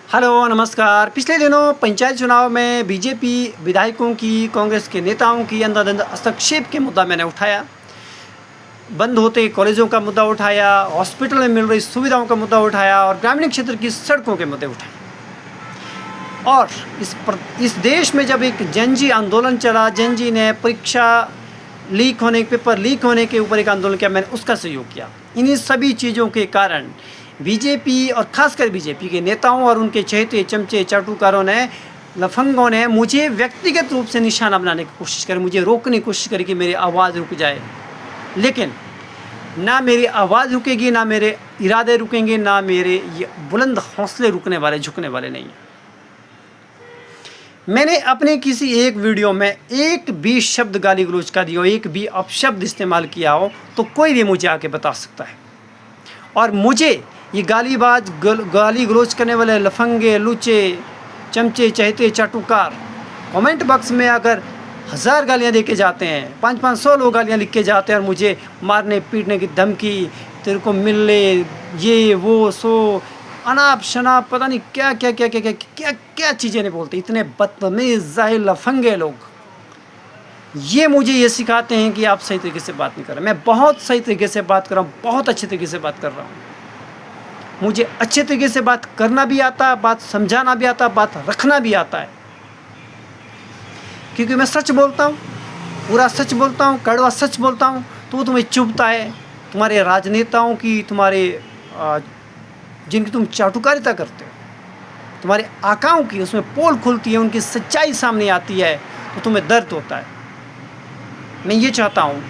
Hello नमस्कार। पिछले दिनों पंचायत चुनाव में बीजेपी विधायकों की, कांग्रेस के नेताओं की अंधाधुंध हस्तक्षेप के मुद्दा मैंने उठाया। बंद होते कॉलेजों का मुद्दा उठाया, हॉस्पिटल में मिल रही सुविधाओं का मुद्दा उठाया और ग्रामीण क्षेत्र की सड़कों के मुद्दे उठाए। और इस देश में जब एक जनजी आंदोलन चला, जनजी ने परीक्षा लीक होने, पेपर लीक होने के ऊपर एक आंदोलन किया, मैंने उसका सहयोग किया। इन्हीं सभी चीज़ों के कारण बीजेपी और ख़ासकर बीजेपी के नेताओं और उनके चहेते चमचे चाटुकारों ने, लफंगों ने मुझे व्यक्तिगत रूप से निशाना बनाने की कोशिश करी, मुझे रोकने की कोशिश करी कि मेरी आवाज़ रुक जाए। लेकिन ना मेरी आवाज़ रुकेगी, ना मेरे इरादे रुकेंगे, ना मेरे ये बुलंद हौसले रुकने वाले, झुकने वाले नहीं हैं। मैंने अपने किसी एक वीडियो में एक भी शब्द गाली गलौज का दिया हो, एक भी अपशब्द इस्तेमाल किया हो तो कोई भी मुझे आके बता सकता है। और मुझे ये गाली गलौज करने वाले लफंगे, लूचे, चमचे, चहेते चाटुकार कमेंट बॉक्स में अगर 1000 गालियाँ दे के जाते हैं, 500 लोग गालियाँ लिख के जाते हैं और मुझे मारने पीटने की धमकी, तेरे को मिल ले, ये वो सो अनाप शनाप पता नहीं क्या क्या क्या क्या क्या क्या क्या चीज़ें नहीं बोलते। इतने बदतमीज़ जाहिल लफंगे लोग ये मुझे ये सिखाते हैं कि आप सही तरीके से बात नहीं कर रहे। मैं बहुत सही तरीके से बात कर रहा हूँ, बहुत अच्छे तरीके से बात कर रहा हूँ। मुझे अच्छे तरीके से बात करना भी आता है, बात समझाना भी आता है, बात रखना भी आता है, क्योंकि मैं सच बोलता हूँ, पूरा सच बोलता हूँ, कड़वा सच बोलता हूँ। तो वो तुम्हें चुभता है, तुम्हारे राजनेताओं की, तुम्हारे जिनकी तुम चाटुकारिता करते हो, तुम्हारे आकाओं की उसमें पोल खुलती है, उनकी सच्चाई सामने आती है तो तुम्हें दर्द होता है। मैं ये चाहता हूँ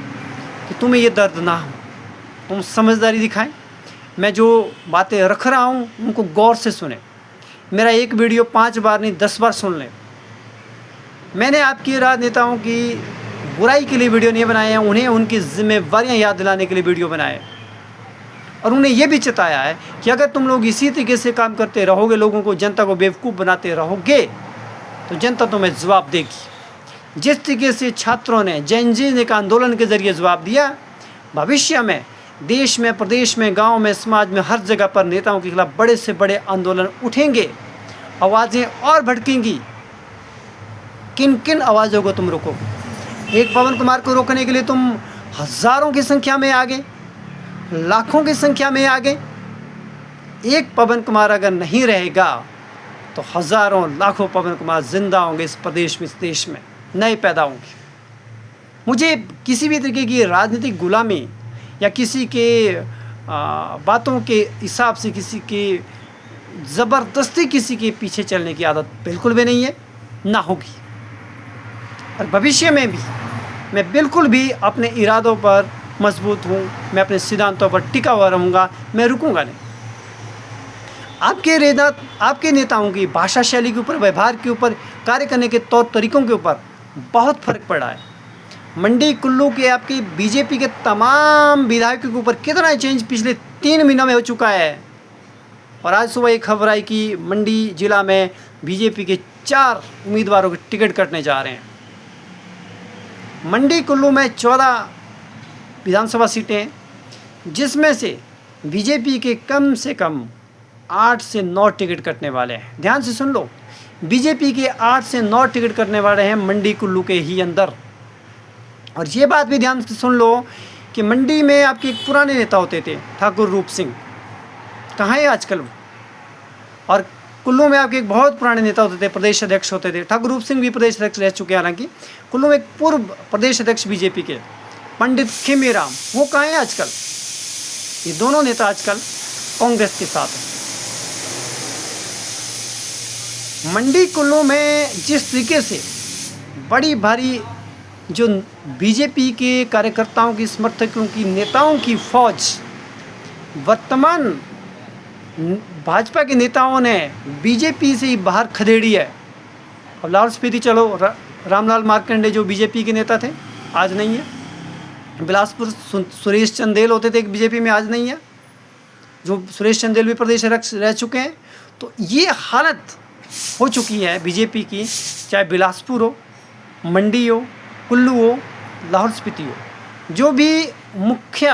कि तुम्हें ये दर्द ना हो, तुम समझदारी दिखाएं। मैं जो बातें रख रहा हूँ उनको गौर से सुने। मेरा एक वीडियो 5 बार नहीं 10 बार सुन लें। मैंने आपकी राजनेताओं की बुराई के लिए वीडियो नहीं बनाए हैं, उन्हें उनकी जिम्मेवारियाँ याद दिलाने के लिए वीडियो बनाए और उन्हें यह भी चेताया है कि अगर तुम लोग इसी तरीके से काम करते रहोगे, लोगों को, जनता को बेवकूफ़ बनाते रहोगे तो जनता तुम्हें जवाब देगी। जिस तरीके से छात्रों ने, जैन जी ने आंदोलन के ज़रिए जवाब दिया, भविष्य में देश में, प्रदेश में, गांव में, समाज में, हर जगह पर नेताओं के खिलाफ बड़े से बड़े आंदोलन उठेंगे, आवाज़ें और भड़केंगी। किन किन आवाज़ों को तुम रोकोगे? एक पवन कुमार को रोकने के लिए तुम हज़ारों की संख्या में आ गए, लाखों की संख्या में आ गए। एक पवन कुमार अगर नहीं रहेगा तो हज़ारों लाखों पवन कुमार जिंदा होंगे इस प्रदेश में, इस देश में नए पैदा होंगे। मुझे किसी भी तरीके की राजनीतिक गुलामी या किसी के बातों के हिसाब से, किसी के ज़बरदस्ती किसी के पीछे चलने की आदत बिल्कुल भी नहीं है, ना होगी। और भविष्य में भी मैं बिल्कुल भी अपने इरादों पर मजबूत हूँ, मैं अपने सिद्धांतों पर टिका हुआ रहूँगा, मैं रुकूँगा नहीं। आपके नेताओं की भाषा शैली के ऊपर, व्यवहार के ऊपर, कार्य करने के तौर तरीक़ों के ऊपर बहुत फ़र्क पड़ा है। मंडी कुल्लू के आपकी बीजेपी के तमाम विधायकों के ऊपर कितना चेंज पिछले 3 महीनों में हो चुका है। और आज सुबह एक खबर आई कि मंडी ज़िला में बीजेपी के 4 उम्मीदवारों के टिकट कटने जा रहे हैं। मंडी कुल्लू में 14 विधानसभा सीटें, जिसमें से बीजेपी के कम से कम 8 से 9 टिकट कटने वाले हैं। ध्यान से सुन लो, बीजेपी के 8 से 9 टिकट कटने वाले हैं मंडी कुल्लू के ही अंदर। और ये बात भी ध्यान से सुन लो कि मंडी में आपके एक पुराने नेता होते थे, ठाकुर रूप सिंह, कहाँ है आजकल वो? और कुल्लू में आपके एक बहुत पुराने नेता होते थे, प्रदेश अध्यक्ष होते थे। ठाकुर रूप सिंह भी प्रदेश अध्यक्ष रह चुके हैं। हालांकि कुल्लू में एक पूर्व प्रदेश अध्यक्ष बीजेपी के पंडित खेमेराम, वो कहाँ हैं आजकल? ये दोनों नेता आजकल कांग्रेस के साथ हैं। मंडी कुल्लू में जिस तरीके से बड़ी भारी जो बीजेपी के कार्यकर्ताओं की, समर्थकों की, नेताओं की फौज, वर्तमान भाजपा के नेताओं ने बीजेपी से ही बाहर खदेड़ी है। अब लाहौल स्पीति चलो, रामलाल मार्कंडे जो बीजेपी के नेता थे आज नहीं है। बिलासपुर सुरेश चंदेल होते थे बीजेपी में, आज नहीं है। जो सुरेश चंदेल भी प्रदेश अध्यक्ष रह चुके हैं। तो ये हालत हो चुकी है बीजेपी की, चाहे बिलासपुर हो, मंडी हो, कुल्लू हो, लाहौल स्पीति हो। जो भी मुख्य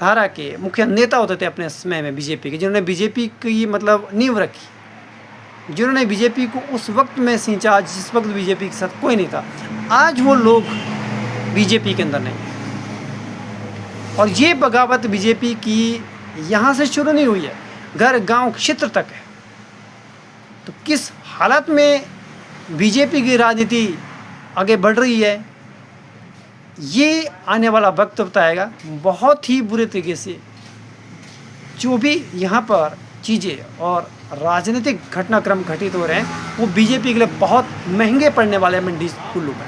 धारा के मुख्य नेता होते थे अपने समय में बीजेपी के, जिन्होंने बीजेपी की मतलब नींव रखी, जिन्होंने बीजेपी को उस वक्त में सींचा जिस वक्त बीजेपी के साथ कोई नहीं था। आज वो लोग बीजेपी के अंदर नहीं हैं। और ये बगावत बीजेपी की यहाँ से शुरू नहीं हुई है, घर गांव क्षेत्र तक है। तो किस हालत में बीजेपी की राजनीति आगे बढ़ रही है, ये आने वाला वक्त बताएगा। बहुत ही बुरे तरीके से जो भी यहाँ पर चीज़ें और राजनीतिक घटनाक्रम घटित हो रहे हैं वो बीजेपी के लिए बहुत महंगे पड़ने वाले हैं मंडी कुल्लू में,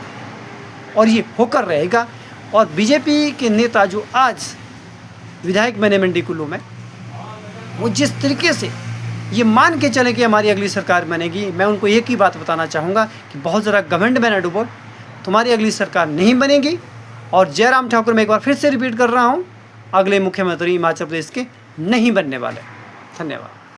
और ये होकर रहेगा। और बीजेपी के नेता जो आज विधायक बने मंडी कुल्लू में, वो जिस तरीके से ये मान के चले कि हमारी अगली सरकार बनेगी, मैं उनको एक ही बात बताना चाहूँगा कि बहुत ज़रा घमंड में न डूबो, तुम्हारी अगली सरकार नहीं बनेगी। और जयराम ठाकुर, मैं एक बार फिर से रिपीट कर रहा हूँ, अगले मुख्यमंत्री हिमाचल प्रदेश के नहीं बनने वाले। धन्यवाद।